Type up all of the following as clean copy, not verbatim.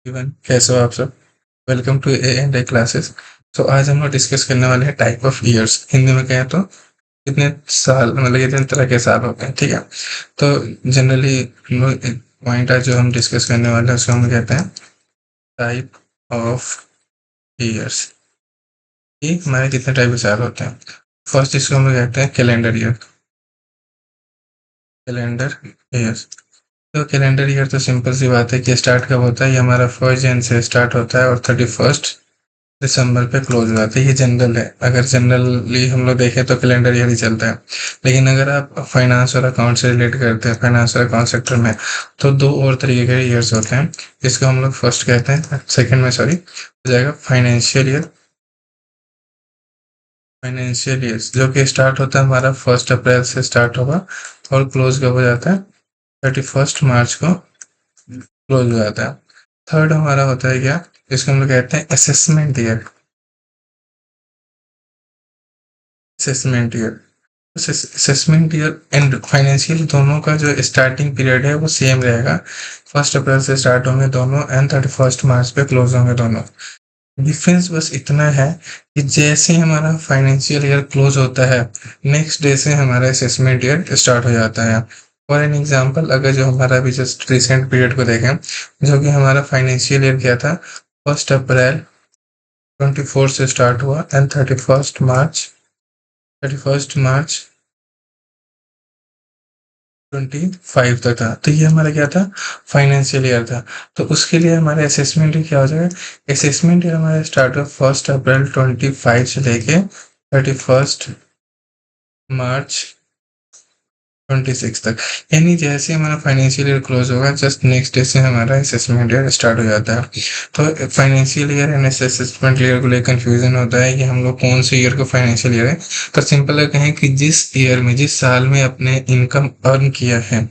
Even कैसे हो आप सब। Welcome to A and I classes. तो आज हम लोग डिस्कस करने वाले हैं टाइप ऑफ ईयर्स। हिंदी में कहें तो कितने साल, मतलब कितने तरह के साल होते हैं। ठीक है, तो जनरली हम लोग एक पॉइंट है जो हम डिस्कस करने वाले हैं, उसको हम कहते हैं टाइप ऑफ ईयर्स। ये हमारे कितने टाइप के साल होते हैं। फर्स्ट इसको हम लोग कहते हैं कैलेंडर ईयर। कैलेंडर ईयर्स, तो कैलेंडर ईयर तो सिंपल सी बात है कि स्टार्ट कब होता है। ये हमारा 1 जनवरी से स्टार्ट होता है और 31 दिसंबर पे क्लोज हो जाता है। ये जनरल है। अगर जनरली हम लोग देखें तो कैलेंडर ईयर ही चलता है। लेकिन अगर आप फाइनेंस और अकाउंट से रिलेट करते हैं, फाइनेंस और अकाउंट सेक्टर में, तो दो और तरीके के ईयर्स होते हैं। इसको हम लोग फर्स्ट कहते हैं, सेकंड में सॉरी हो जाएगा फाइनेंशियल ईयर। फाइनेंशियल ईयर जो कि स्टार्ट होता है हमारा 1 अप्रैल से स्टार्ट होगा और क्लोज कब हो जाता है, 31 मार्च को क्लोज हो जाता है। थर्ड हमारा होता है क्या, इसको हम लोग कहते हैं assessment year. Assessment year, assessment year and financial दोनों का जो स्टार्टिंग पीरियड है वो सेम रहेगा। 1 अप्रैल से स्टार्ट होंगे दोनों एंड 31 मार्च पे क्लोज होंगे दोनों। डिफरेंस बस इतना है कि जैसे हमारा फाइनेंशियल ईयर क्लोज होता है, नेक्स्ट डे से हमारा असेसमेंट ईयर स्टार्ट हो जाता है। फॉर एन एग्जांपल, अगर जो हमारा अभी जस्ट रिसेंट पीरियड को देखें, जो कि हमारा फाइनेंशियल ईयर क्या था, 1 अप्रैल 24 से स्टार्ट हुआ एंड 31 मार्च 25 तक था। तो ये हमारा क्या था, फाइनेंशियल ईयर था। तो उसके लिए हमारे असेसमेंट ईयर क्या हो जाएगा, असेसमेंट ईयर हमारा स्टार्ट हुआ 1 अप्रैल 25 से लेके 31 मार्च 26 तक। यानी जैसे हमारा फाइनेंशियल ईयर क्लोज होगा, जस्ट नेक्स्ट डे से हमारा असेसमेंट ईयर स्टार्ट हो जाता है। तो financial year and assessment year को लेकर कंफ्यूजन होता है कि हम लोग कौन से ईयर को फाइनेंशियल ईयर है। तो सिंपल है कहें कि जिस ईयर में, जिस साल में अपने इनकम अर्न किया है,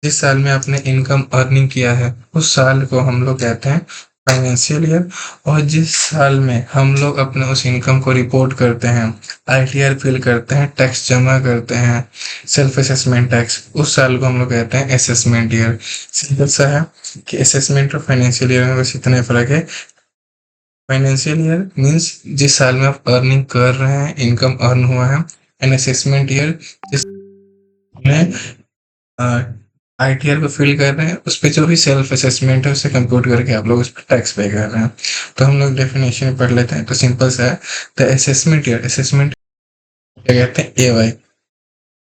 जिस साल में आपने इनकम अर्निंग किया है, उस साल को हम लोग कहते हैं फाइनेंशियल ईयर। और जिस साल में हम लोग अपने उस इनकम को रिपोर्ट करते हैं, आईटीआर फिल करते हैं, टैक्स जमा करते हैं, सेल्फ असेसमेंट टैक्स, उस साल को हम लोग कहते हैं असेसमेंट ईयर। सिंपल सा है कि असेसमेंट और फाइनेंशियल ईयर में बस इतना फर्क है। फाइनेंशियल ईयर मीन्स जिस साल में आप अर्निंग कर रहे हैं, इनकम अर्न हुआ है, एंड असेसमेंट ईयर जिस में आईटीआर को फिल कर रहे हैं, उस पे जो भी सेल्फ असेसमेंट है उसे कंप्यूट करके आप लोग उस पर टैक्स पे कर रहे हैं। तो हम लोग डेफिनेशन पढ़ लेते हैं। तो सिंपल सा है, द असेसमेंट ईयर, असेसमेंट क्या कहते हैं, AY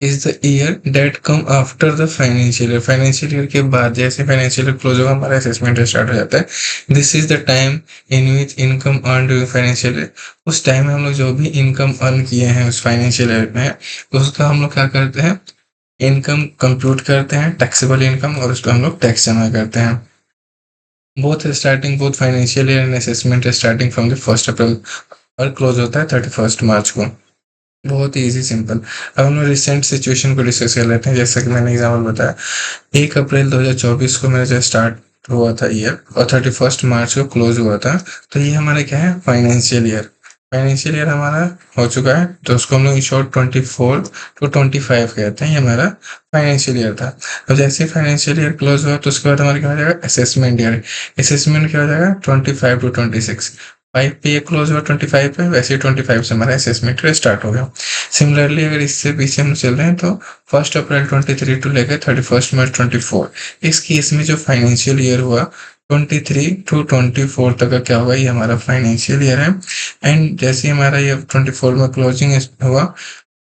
is the year that come after the financial year. Financial year के बाद जैसे फाइनेंशियल ईयर क्लोज होगा, हमारा असेसमेंट स्टार्ट हो जाता है। This is the time in which income earn during financial year. उस टाइम में हम लोग जो भी इनकम अर्न किए हैं उस फाइनेंशियल ईयर में, उसका हम लोग क्या करते हैं, इनकम कंप्यूट करते हैं, टैक्सेबल इनकम, और उसको हम लोग टैक्स जमा करते हैं। Both financial year and assessment starting from the 1 अप्रैल और क्लोज होता है 31 मार्च को। बहुत ही ईजी सिंपल। अब हम लोग रिसेंट सिचुएशन को डिस्कस कर लेते हैं। जैसा कि मैंने एग्जाम्पल बताया, 1 अप्रैल 2024 को मेरा जो स्टार्ट हुआ था ईयर और 31 मार्च को क्लोज हुआ था। तो ये हमारा क्या है, फाइनेंशियल ईयर। फाइनेंशियल ईयर हमारा हो चुका है, तो उसको हम लोग शॉर्ट 24 to 25 कहते हैं। ये हमारा फाइनेंशियल ईयर था। अब जैसे फाइनेंशियल ईयर क्लोज हुआ तो उसके बाद हमारा क्या हो जाएगा, असेसमेंट ईयर। असेसमेंट क्या हो जाएगा, 25 to 26। 5 पे ये क्लोज हुआ 25 पे, वैसे 25 से हमारा असेसमेंट ईयर स्टार्ट हो गया। सिमिलरली अगर इससे पीछे हम चल रहे हैं तो 1 अप्रैल 23 टू लेकर 31 मार्च 24, इस केस में जो फाइनेंशियल ईयर हुआ 23 to 24 तक का क्या होगा, ये हमारा फाइनेंशियल ईयर है। एंड जैसे हमारा ये 24 में क्लोजिंग हुआ,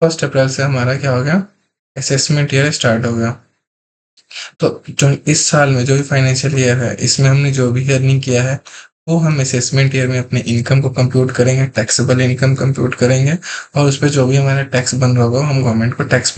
1 अप्रैल से हमारा क्या हो गया, असेसमेंट ईयर स्टार्ट हो गया। तो जो इस साल में जो भी फाइनेंशियल ईयर है, इसमें हमने जो भी अर्निंग किया है वो हम असेसमेंट ईयर में अपने इनकम को कंप्यूट करेंगे, टैक्सेबल इनकम कंप्यूट करेंगे, और उस पर जो भी हमारा टैक्स बन रहा होगा हम गवर्नमेंट को टैक्स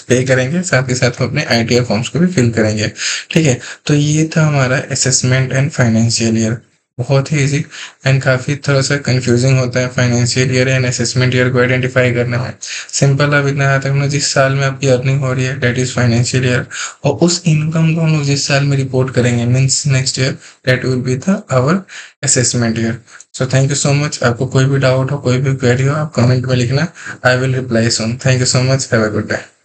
पे करेंगे। साथ ही साथ हम अपने आईटीआर फॉर्म्स को भी फिल करेंगे। ठीक है, तो ये था हमारा असेसमेंट एंड फाइनेंशियल ईयर। बहुत ही इजी एंड काफ़ी थोड़ा सा कंफ्यूजिंग होता है financial year and assessment year को आइडेंटिफाई करने में। सिंपल अब इतना याद रखना, जिस साल में आपकी अर्निंग हो रही है दैट इज फाइनेंशियल ईयर, और उस इनकम को हम लोग जिस साल में रिपोर्ट करेंगे means next year, that will be the our assessment year. So thank you so much. आपको कोई भी डाउट हो, कोई भी क्वेरी हो, आप कमेंट में लिखना, I will reply soon. Thank you so much, have a good day.